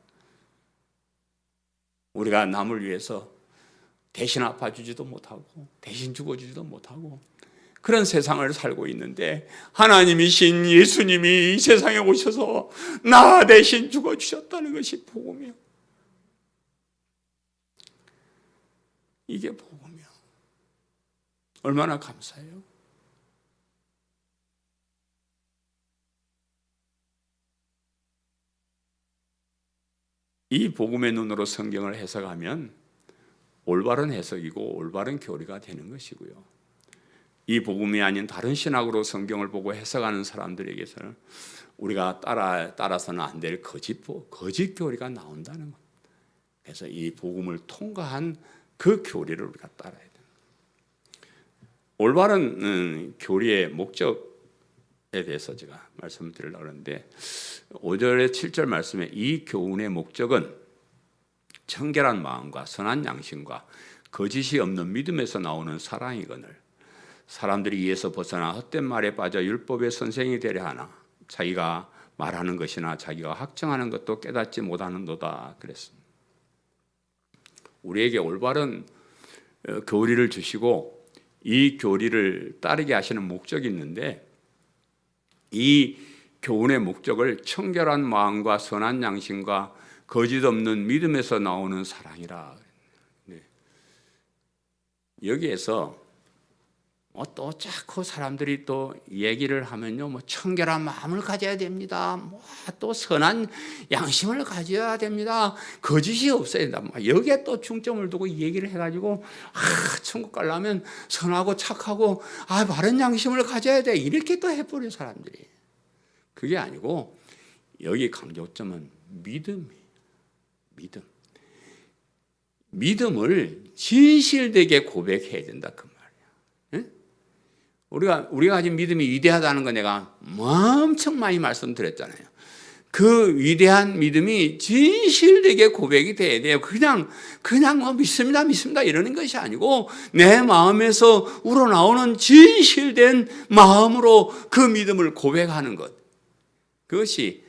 우리가 남을 위해서 대신 아파주지도 못하고 대신 죽어주지도 못하고 그런 세상을 살고 있는데 하나님이신 예수님이 이 세상에 오셔서 나 대신 죽어주셨다는 것이 복음이에요. 이게 복음이에요. 얼마나 감사해요. 이 복음의 눈으로 성경을 해석하면 올바른 해석이고 올바른 교리가 되는 것이고요. 이 복음이 아닌 다른 신학으로 성경을 보고 해석하는 사람들에게서는 우리가 따라서는 안 될 거짓 교리가 나온다는 것. 그래서 이 복음을 통과한 그 교리를 우리가 따라야 돼요. 올바른 교리의 목적에 대해서 제가 말씀드리려고 하는데 5절에 7절 말씀에 이 교훈의 목적은 청결한 마음과 선한 양심과 거짓이 없는 믿음에서 나오는 사랑이거늘 사람들이 이에서 벗어나 헛된 말에 빠져 율법의 선생이 되려 하나 자기가 말하는 것이나 자기가 확정하는 것도 깨닫지 못하는도다 그랬습니다. 우리에게 올바른 교리를 주시고 이 교리를 따르게 하시는 목적이 있는데 이 교훈의 목적을 청결한 마음과 선한 양심과 거짓 없는 믿음에서 나오는 사랑이라. 여기에서 또 자꾸 사람들이 또 얘기를 하면요, 청결한 마음을 가져야 됩니다. 또 선한 양심을 가져야 됩니다. 거짓이 없어야 된다. 여기에 또 중점을 두고 얘기를 해가지고, 천국 가려면 선하고 착하고, 바른 양심을 가져야 돼. 이렇게 또 해버려, 사람들이. 그게 아니고, 여기 강조점은 믿음이에요. 믿음. 믿음을 진실되게 고백해야 된다. 그 말이에요. 우리가 가진 믿음이 위대하다는 거 내가 엄청 많이 말씀드렸잖아요. 그 위대한 믿음이 진실되게 고백이 돼야 돼요. 그냥 믿습니다 이러는 것이 아니고 내 마음에서 우러나오는 진실된 마음으로 그 믿음을 고백하는 것. 그것이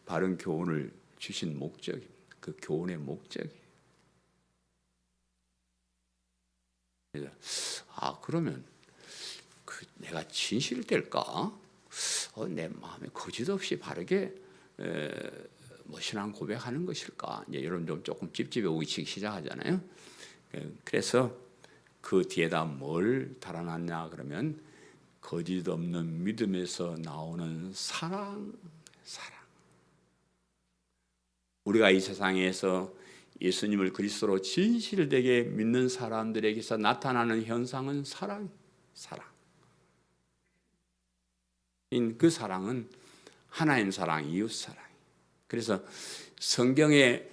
바른 교훈을 주신 목적입니다. 그 교훈의 목적이에요. 그러면 내가 진실될까? 내 마음에 거짓 없이 바르게 신앙 고백하는 것일까? 이제 여러분 좀 조금 찝찝해 오기 시작하잖아요. 그래서 그 뒤에다 뭘 달아놨냐 그러면 거짓 없는 믿음에서 나오는 사랑. 우리가 이 세상에서 예수님을 그리스도로 진실되게 믿는 사람들에게서 나타나는 현상은 사랑. 그 사랑은 하나님 사랑, 이웃 사랑. 그래서 성경의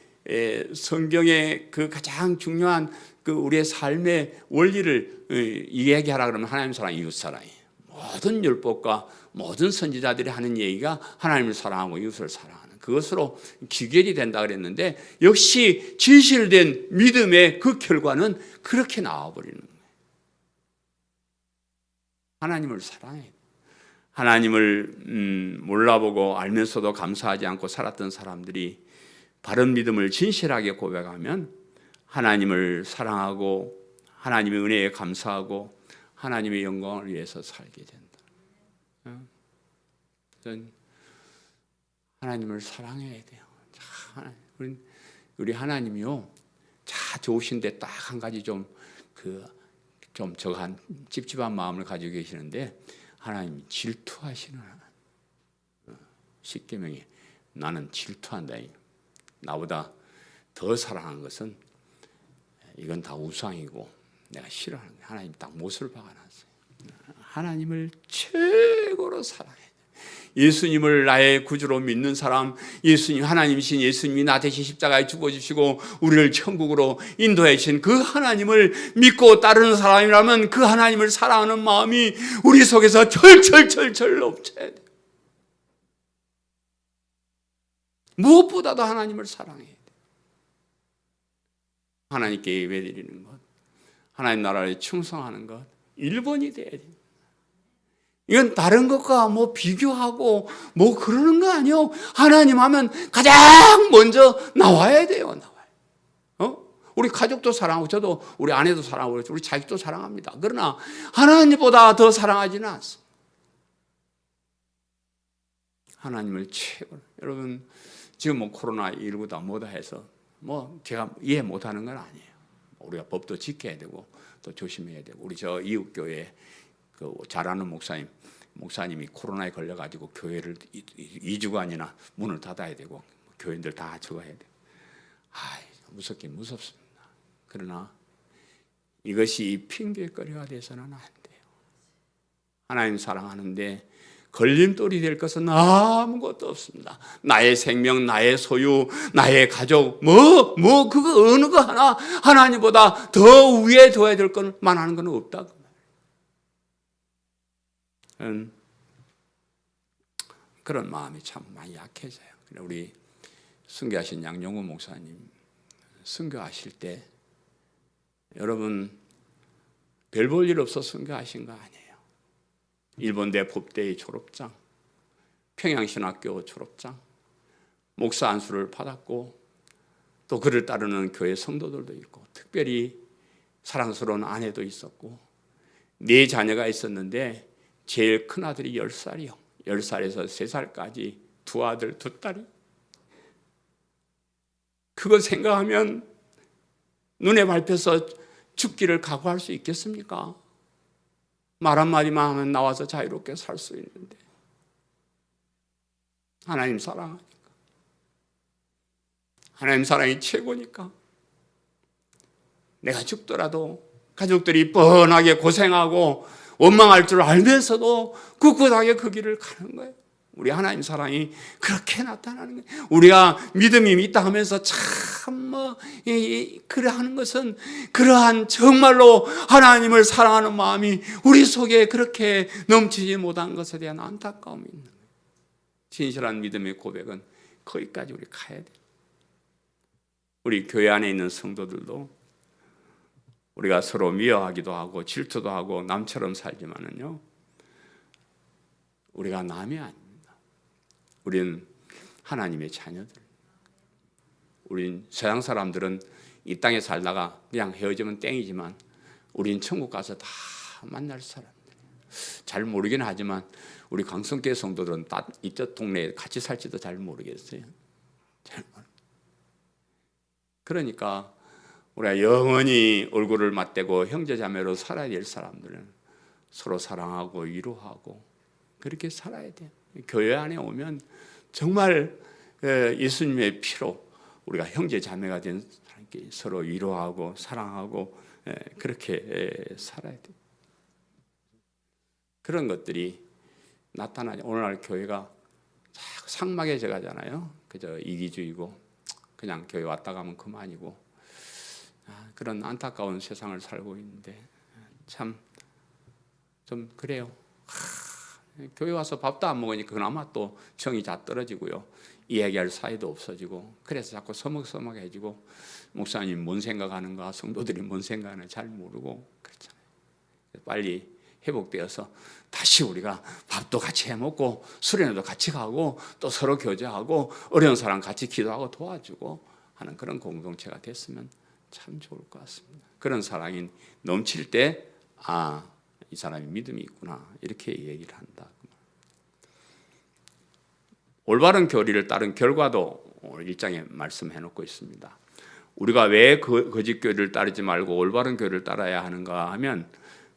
그 가장 중요한 그 우리의 삶의 원리를 이야기하라 그러면 하나님 사랑, 이웃 사랑이에요. 모든 율법과 모든 선지자들이 하는 얘기가 하나님을 사랑하고 이웃을 사랑하는 그것으로 귀결이 된다 그랬는데 역시 진실된 믿음의 그 결과는 그렇게 나와버리는 거예요. 하나님을 사랑해야 돼요. 하나님을 몰라보고 알면서도 감사하지 않고 살았던 사람들이 바른 믿음을 진실하게 고백하면 하나님을 사랑하고 하나님의 은혜에 감사하고 하나님의 영광을 위해서 살게 된다. 하나님을 사랑해야 돼요. 우리 하나님이요, 좋으신데 딱 한 가지 좀 저한 찝찝한 마음을 가지고 계시는데 하나님 질투하시는 하나님. 십계명에 나는 질투한다. 나보다 더 사랑하는 것은 이건 다 우상이고 내가 싫어하는 거야. 하나님 딱 못을 박아놨어요. 하나님을 최고로 사랑해. 예수님을 나의 구주로 믿는 사람, 예수님 하나님이신 예수님이 나 대신 십자가에 죽어주시고 우리를 천국으로 인도해 주신 그 하나님을 믿고 따르는 사람이라면 그 하나님을 사랑하는 마음이 우리 속에서 철철철철 넘쳐야 돼. 무엇보다도 하나님을 사랑해야 돼. 하나님께 예배드리는 것, 하나님 나라에 충성하는 것, 1번이 돼야 돼. 이건 다른 것과 비교하고 그러는 거 아니에요. 하나님 하면 가장 먼저 나와야 돼요. 우리 가족도 사랑하고 저도 우리 아내도 사랑하고 우리 자식도 사랑합니다. 그러나 하나님보다 더 사랑하지는 않습니다. 하나님을 최고로. 여러분 지금 코로나19다 뭐다 해서 제가 이해 못하는 건 아니에요. 우리가 법도 지켜야 되고 또 조심해야 되고 우리 저 이웃교회 잘하는 목사님이 코로나에 걸려가지고 교회를 2주간이나 문을 닫아야 되고 교인들 다 적어야 돼요. 무섭긴 무섭습니다. 그러나 이것이 핑계거리가 돼서는 안 돼요. 하나님 사랑하는데 걸림돌이 될 것은 아무것도 없습니다. 나의 생명, 나의 소유, 나의 가족, 그거 어느 거 하나 하나님보다 더 위에 둬야 될 것만 하는 건 없다. 그런 마음이 참 많이 약해져요. 우리 순교하신 양용우 목사님 순교하실 때 여러분 별 볼 일 없어 순교하신 거 아니에요. 일본 대법대의 졸업장, 평양신학교 졸업장, 목사 안수를 받았고 또 그를 따르는 교회 성도들도 있고 특별히 사랑스러운 아내도 있었고 4 자녀가 있었는데 제일 큰 아들이 10살이요. 10살에서 3살까지 2 아들 2 딸이. 그거 생각하면 눈에 밟혀서 죽기를 각오할 수 있겠습니까? 말 한마디만 하면 나와서 자유롭게 살 수 있는데 하나님 사랑하니까, 하나님 사랑이 최고니까 내가 죽더라도 가족들이 뻔하게 고생하고 원망할 줄 알면서도 꿋꿋하게 그 길을 가는 거예요. 우리 하나님 사랑이 그렇게 나타나는 거예요. 우리가 믿음이 있다 하면서 그래 하는 것은 그러한 정말로 하나님을 사랑하는 마음이 우리 속에 그렇게 넘치지 못한 것에 대한 안타까움이 있는 거예요. 진실한 믿음의 고백은 거기까지 우리 가야 돼요. 우리 교회 안에 있는 성도들도 우리가 서로 미워하기도 하고 질투도 하고 남처럼 살지만은요, 우리가 남이 아닙니다. 우리는 하나님의 자녀들. 우린 서양 사람들은 이 땅에 살다가 그냥 헤어지면 땡이지만 우린 천국 가서 다 만날 사람들이에요. 잘 모르긴 하지만 우리 강성교회 성도들은 이쪽 동네에 같이 살지도 잘 모르겠어요. 잘 모르겠어요. 그러니까 우리가 영원히 얼굴을 맞대고 형제자매로 살아야 될 사람들은 서로 사랑하고 위로하고 그렇게 살아야 돼요. 교회 안에 오면 정말 예수님의 피로 우리가 형제자매가 된 사람께 서로 위로하고 사랑하고 그렇게 살아야 돼요. 그런 것들이 나타나죠. 오늘날 교회가 상막해져 가잖아요. 그저 이기주의고 그냥 교회 왔다 가면 그만이고 그런 안타까운 세상을 살고 있는데 참 좀 그래요. 교회 와서 밥도 안 먹으니까 그나마 또 정이 다 떨어지고요. 이야기할 사이도 없어지고 그래서 자꾸 서먹서먹해지고 목사님 뭔 생각하는가, 성도들이 뭔 생각하는가 잘 모르고 그렇잖아요. 빨리 회복되어서 다시 우리가 밥도 같이 해먹고 수련회도 같이 가고 또 서로 교제하고 어려운 사람 같이 기도하고 도와주고 하는 그런 공동체가 됐으면 참 좋을 것 같습니다. 그런 사랑이 넘칠 때 이 사람이 믿음이 있구나 이렇게 얘기를 한다. 올바른 교리를 따른 결과도 오늘 1장에 말씀해 놓고 있습니다. 우리가 왜 거짓 교리를 따르지 말고 올바른 교리를 따라야 하는가 하면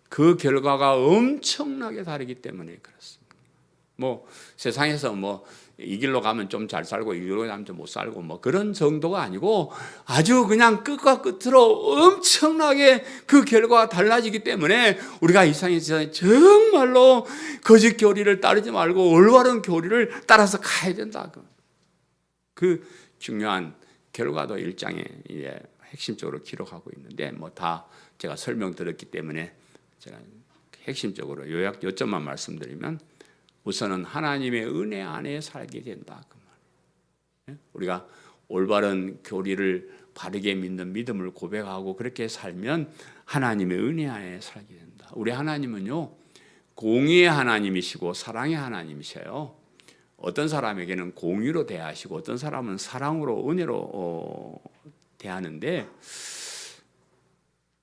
그 결과가 엄청나게 다르기 때문에 그렇습니다. 세상에서 이 길로 가면 좀 잘 살고 이 길로 가면 좀 못 살고 그런 정도가 아니고 아주 그냥 끝과 끝으로 엄청나게 그 결과가 달라지기 때문에 우리가 이 세상에서 정말로 거짓 교리를 따르지 말고 올바른 교리를 따라서 가야 된다. 그 중요한 결과도 1장에 핵심적으로 기록하고 있는데 다 제가 설명드렸기 때문에 제가 핵심적으로 요점만 말씀드리면 우선은 하나님의 은혜 안에 살게 된다. 그 말이에요. 우리가 올바른 교리를 바르게 믿는 믿음을 고백하고 그렇게 살면 하나님의 은혜 안에 살게 된다. 우리 하나님은요, 공의의 하나님이시고 사랑의 하나님이셔요. 어떤 사람에게는 공의로 대하시고 어떤 사람은 사랑으로 은혜로 대하는데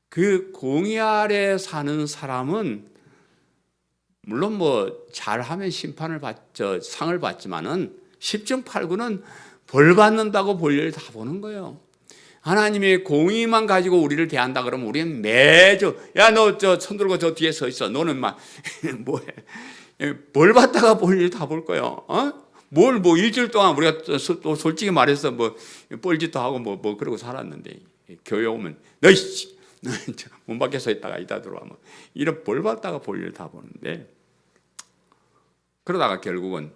그 공의 아래 사는 사람은 물론 잘하면 심판을 상을 받지만은 10중 8구는 벌 받는다고 볼일 다 보는 거예요. 하나님의 공의만 가지고 우리를 대한다 그러면 우리는 매주 너 손 들고 저 뒤에 서 있어. 너는 뭐해? 벌 받다가 볼일 다 볼 거예요. 일주일 동안 우리가 또 솔직히 말해서 뻘짓도 하고 그러고 살았는데 교회 오면 너희 문 밖에 서 있다가 이따 들어와면 이런 벌 받다가 볼일 다 보는데 그러다가 결국은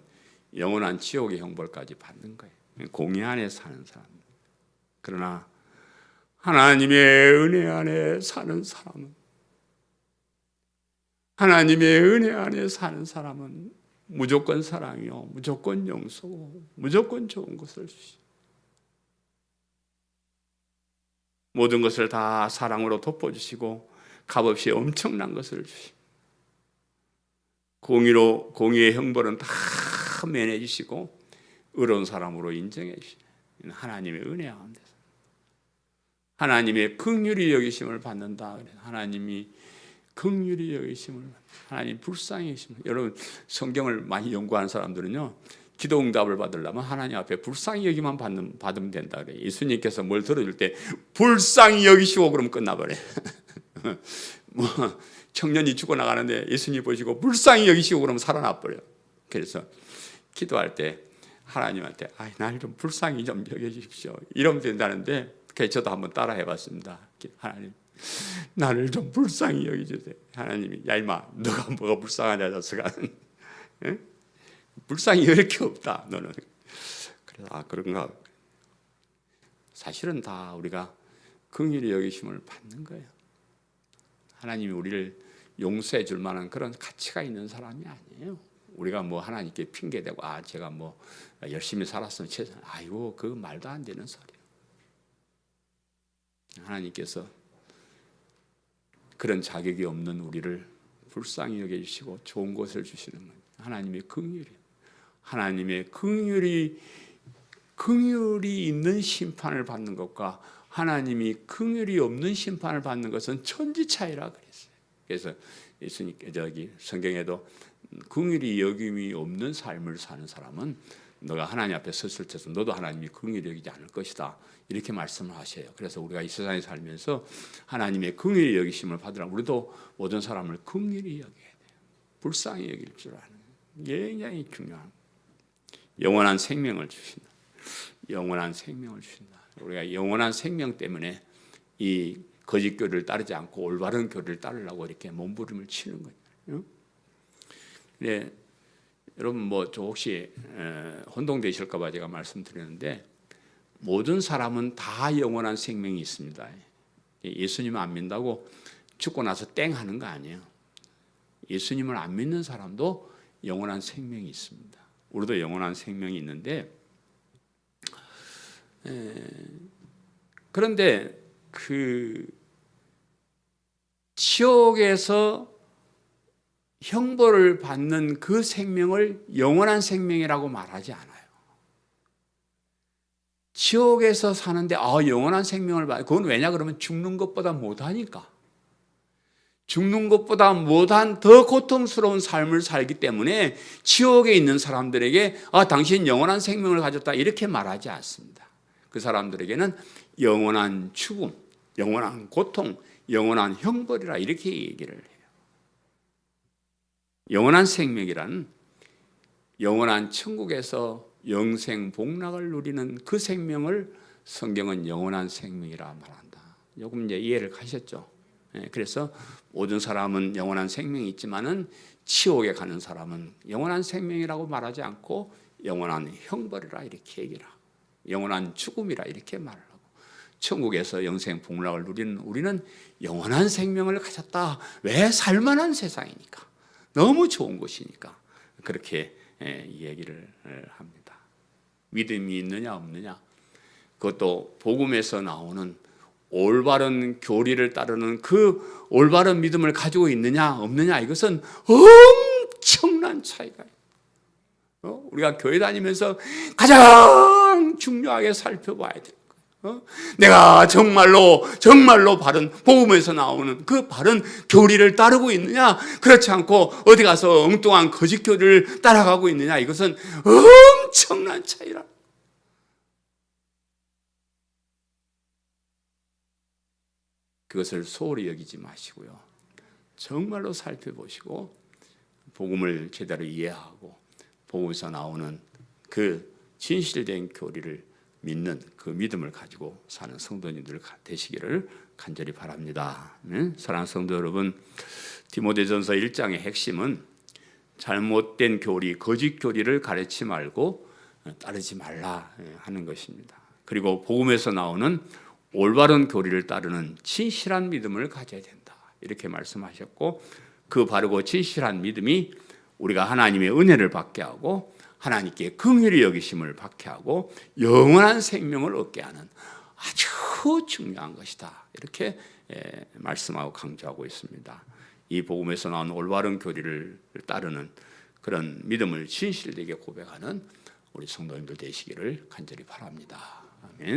영원한 지옥의 형벌까지 받는 거예요. 공의 안에 사는 사람. 그러나 하나님의 은혜 안에 사는 사람은 하나님의 은혜 안에 사는 사람은 무조건 사랑이요, 무조건 용서고 무조건 좋은 것을 주시고 모든 것을 다 사랑으로 덮어주시고 값없이 엄청난 것을 주시고 공의의 형벌은 다 면해 주시고 의로운 사람으로 인정해 주시는 하나님의 은혜 가운데서 하나님의 긍휼히 여기심을 받는다. 하나님이 긍휼히 여기심을, 하나님 불쌍히 여기심을. 여러분 성경을 많이 연구하는 사람들은요, 기도 응답을 받으려면 하나님 앞에 불쌍히 여기만 받으면 된다 그래. 예수님께서 뭘 들어줄 때 불쌍히 여기시고 그러면 끝나버려. 청년이 죽어나가는데 예수님 보시고 불쌍히 여기시고 그러면 살아나 버려요. 그래서 기도할 때 하나님한테 날 좀 불쌍히 좀 여겨주십시오 이러면 된다는데, 그래서 저도 한번 따라 해봤습니다. 하나님, 나를 좀 불쌍히 여겨주세요. 하나님이 야 임마, 너가 뭐가 불쌍하냐 자식아. 불쌍히 여길 게 없다 너는. 그래서 그런가. 사실은 다 우리가 긍휼히 여기심을 받는 거예요. 하나님이 우리를 용서해 줄 만한 그런 가치가 있는 사람이 아니에요. 우리가 뭐 하나님께 핑계대고 제가 뭐 열심히 살았으면 최선, 아이고 그 말도 안 되는 소리예요. 하나님께서 그런 자격이 없는 우리를 불쌍히 여겨주시고 좋은 것을 주시는 거예요. 하나님의 긍휼이에요. 하나님의 긍휼이 있는 심판을 받는 것과 하나님이 긍휼이 없는 심판을 받는 것은 천지 차이라 그랬어요. 그래서 예수님께 성경에도 긍휼이 여김이 없는 삶을 사는 사람은 너가 하나님 앞에 섰을 때도 너도 하나님이 긍휼히 여기지 않을 것이다 이렇게 말씀을 하셔요. 그래서 우리가 이 세상에 살면서 하나님의 긍휼히 여기심을 받으라. 우리도 모든 사람을 긍휼히 여겨야 돼요. 불쌍히 여길 줄 아는 게 굉장히 중요한. 영원한 생명을 주신다. 영원한 생명을 주신다. 우리가 영원한 생명 때문에 이 거짓 교리를 따르지 않고 올바른 교리를 따르려고 이렇게 몸부림을 치는 거예요. 네, 여러분 저 혹시 혼동되실까봐 제가 말씀드리는데, 모든 사람은 다 영원한 생명이 있습니다. 예수님을 안 믿는다고 죽고 나서 땡 하는 거 아니에요. 예수님을 안 믿는 사람도 영원한 생명이 있습니다. 우리도 영원한 생명이 있는데, 그런데 지옥에서 형벌을 받는 그 생명을 영원한 생명이라고 말하지 않아요. 지옥에서 사는데 영원한 생명을 그건 왜냐 그러면 죽는 것보다 못하니까. 죽는 것보다 못한 더 고통스러운 삶을 살기 때문에 지옥에 있는 사람들에게 당신 영원한 생명을 가졌다 이렇게 말하지 않습니다. 그 사람들에게는 영원한 죽음, 영원한 고통, 영원한 형벌이라 이렇게 얘기를 해요. 영원한 생명이란 영원한 천국에서 영생 복락을 누리는 그 생명을 성경은 영원한 생명이라 말한다. 조금 이제 이해를 하셨죠? 그래서 모든 사람은 영원한 생명이 있지만은 지옥에 가는 사람은 영원한 생명이라고 말하지 않고 영원한 형벌이라 이렇게 얘기를 하고, 영원한 죽음이라 이렇게 말을 하고, 천국에서 영생 복락을 누리는 우리는 영원한 생명을 가졌다. 왜? 살만한 세상이니까, 너무 좋은 곳이니까 그렇게 얘기를 합니다. 믿음이 있느냐 없느냐, 그것도 복음에서 나오는 올바른 교리를 따르는 그 올바른 믿음을 가지고 있느냐 없느냐, 이것은 엄청난 차이가 있어요. 우리가 교회 다니면서 가장 중요하게 살펴봐야 돼요. 내가 정말로 바른 복음에서 나오는 그 바른 교리를 따르고 있느냐, 그렇지 않고 어디 가서 엉뚱한 거짓 교리를 따라가고 있느냐, 이것은 엄청난 차이라. 그것을 소홀히 여기지 마시고요, 정말로 살펴보시고 복음을 제대로 이해하고 복음에서 나오는 그 진실된 교리를 믿는 그 믿음을 가지고 사는 성도님들 되시기를 간절히 바랍니다. 사랑하는 성도 여러분, 디모데전서 1장의 핵심은 잘못된 교리, 거짓 교리를 가르치지 말고 따르지 말라 하는 것입니다. 그리고 복음에서 나오는 올바른 교리를 따르는 진실한 믿음을 가져야 된다 이렇게 말씀하셨고, 그 바르고 진실한 믿음이 우리가 하나님의 은혜를 받게 하고 하나님께 긍휼히 여기심을 받게 하고 영원한 생명을 얻게 하는 아주 중요한 것이다 이렇게 말씀하고 강조하고 있습니다. 이 복음에서 나오는 올바른 교리를 따르는 그런 믿음을 진실되게 고백하는 우리 성도님들 되시기를 간절히 바랍니다. 아멘.